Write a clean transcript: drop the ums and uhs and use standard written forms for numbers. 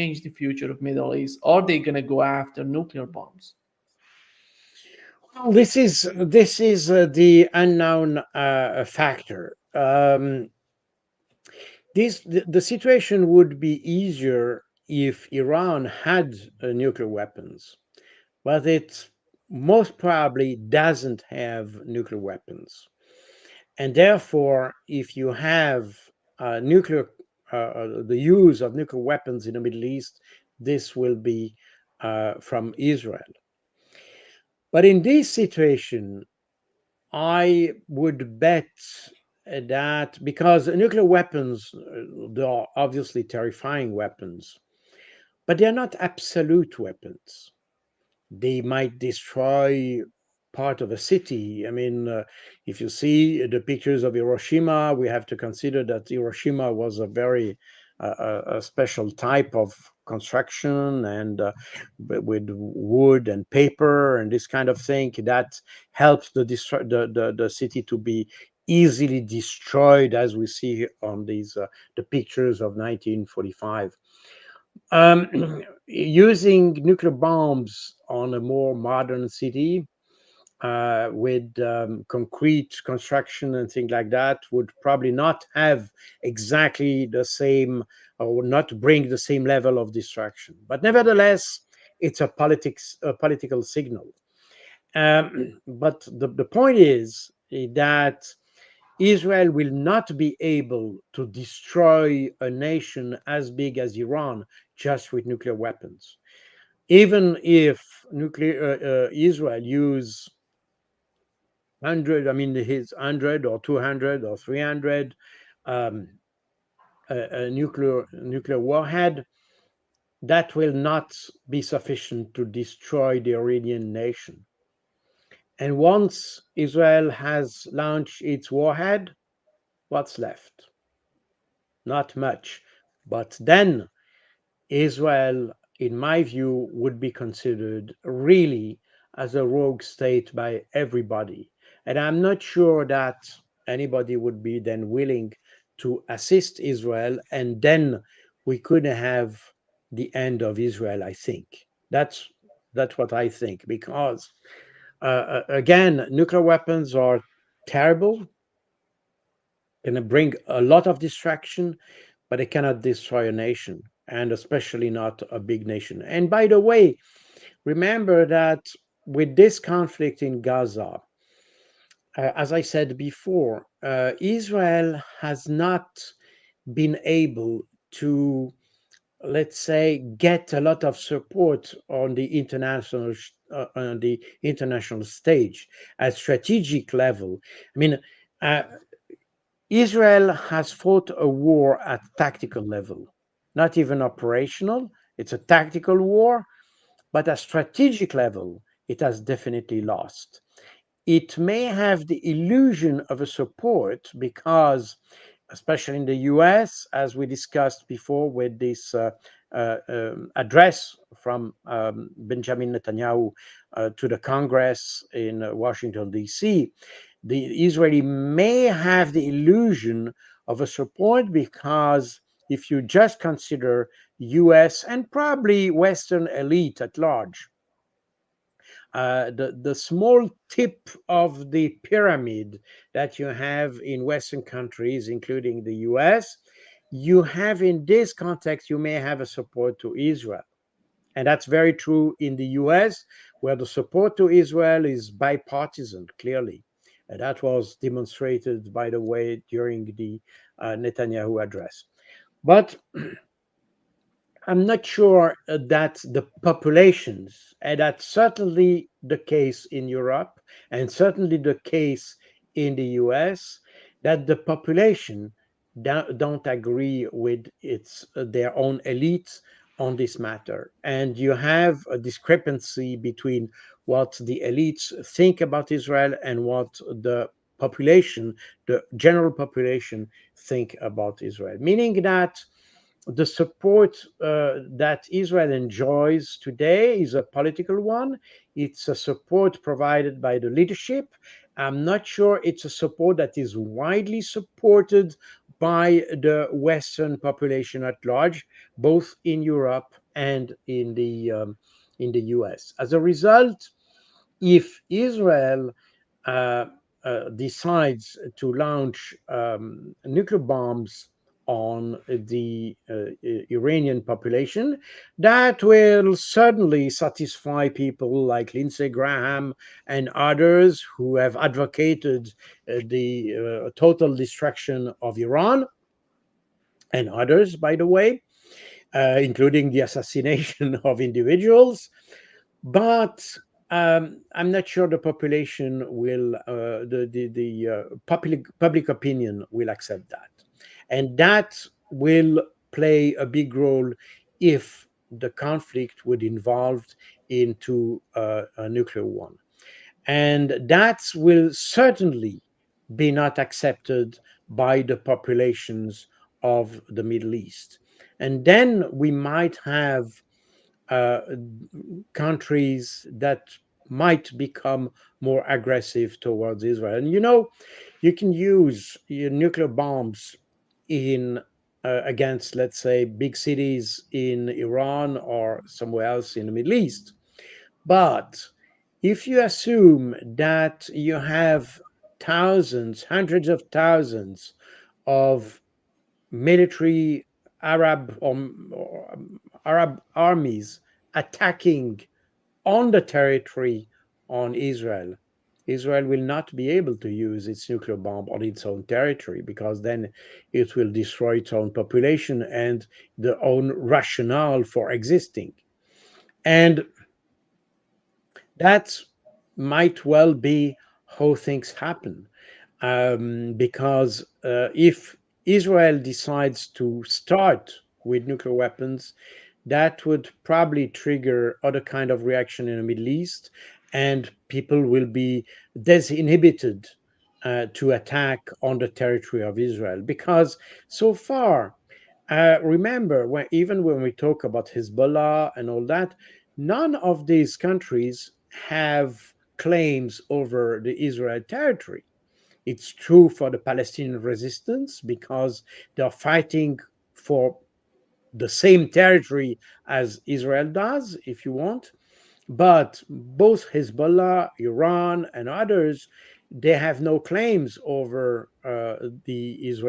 change the future of Middle East? Are they going to go after nuclear bombs? Well, this is the unknown factor. The situation would be easier if Iran had nuclear weapons, but it most probably doesn't have nuclear weapons. And therefore, if you have the use of nuclear weapons in the Middle East, this will be from Israel. But in this situation, I would bet that because nuclear weapons, they are obviously terrifying weapons, but they are not absolute weapons. They might destroy part of a city. I mean, if you see the pictures of Hiroshima, we have to consider that Hiroshima was a very a special type of construction and with wood and paper and this kind of thing that helps the city to be easily destroyed, as we see on these the pictures of 1945. Using nuclear bombs on a more modern city with concrete construction and things like that would probably not have exactly the same or would not bring the same level of destruction. But nevertheless, it's a political signal. But the point is that Israel will not be able to destroy a nation as big as Iran just with nuclear weapons. Even if Israel use 100, I mean his 100 or 200 or 300 um, a nuclear warhead, that will not be sufficient to destroy the Iranian nation. And once Israel has launched its warhead, what's left? Not much. But then Israel, in my view, would be considered really as a rogue state by everybody. And I'm not sure that anybody would be then willing to assist Israel. And then we could have the end of Israel, I think. That's what I think, because again, nuclear weapons are terrible, going to bring a lot of distraction, but it cannot destroy a nation, and especially not a big nation. And by the way, remember that with this conflict in Gaza, as I said before, Israel has not been able to, let's say, get a lot of support on the international stage at strategic level. I mean, uh, Israel has fought a war at tactical level, not even operational. It's a tactical war, but at strategic level, it has definitely lost. It may have the illusion of a support because, especially in the US, as we discussed before with this address from Benjamin Netanyahu to the Congress in Washington, D.C., the Israeli may have the illusion of a support because if you just consider US and probably Western elite at large, the small tip of the pyramid that you have in Western countries, including the US, you have in this context, you may have a support to Israel. And that's very true in the US, where the support to Israel is bipartisan, clearly. And that was demonstrated, by the way, during the Netanyahu address. But I'm not sure that the populations, and that's certainly the case in Europe and certainly the case in the US, that the population don't agree with their own elites on this matter. And you have a discrepancy between what the elites think about Israel and what the population, the general population, think about Israel. Meaning that the support that Israel enjoys today is a political one. It's a support provided by the leadership. I'm not sure it's a support that is widely supported by the Western population at large, both in Europe and in the US. As a result, if Israel uh, decides to launch nuclear bombs on the Iranian population, that will certainly satisfy people like Lindsey Graham and others who have advocated the total destruction of Iran, and others, by the way, including the assassination of individuals. But I'm not sure the population will, the public opinion will accept that, and that will play a big role if the conflict would involve into a nuclear one, and that will certainly be not accepted by the populations of the Middle East, and then we might have uh, countries that might become more aggressive towards Israel. And you can use your nuclear bombs in against, let's say, big cities in Iran or somewhere else in the Middle East. But if you assume that you have thousands, hundreds of thousands of military or Arab armies attacking on the territory on Israel, Israel will not be able to use its nuclear bomb on its own territory, because then it will destroy its own population and the own rationale for existing. And that might well be how things happen, because if Israel decides to start with nuclear weapons, that would probably trigger other kind of reaction in the Middle East, and people will be disinhibited to attack on the territory of Israel. Because so far, remember, even when we talk about Hezbollah and all that, none of these countries have claims over the Israel territory. It's true for the Palestinian resistance because they are fighting for the same territory as Israel does, if you want. But both Hezbollah, Iran, and others, they have no claims over the Israeli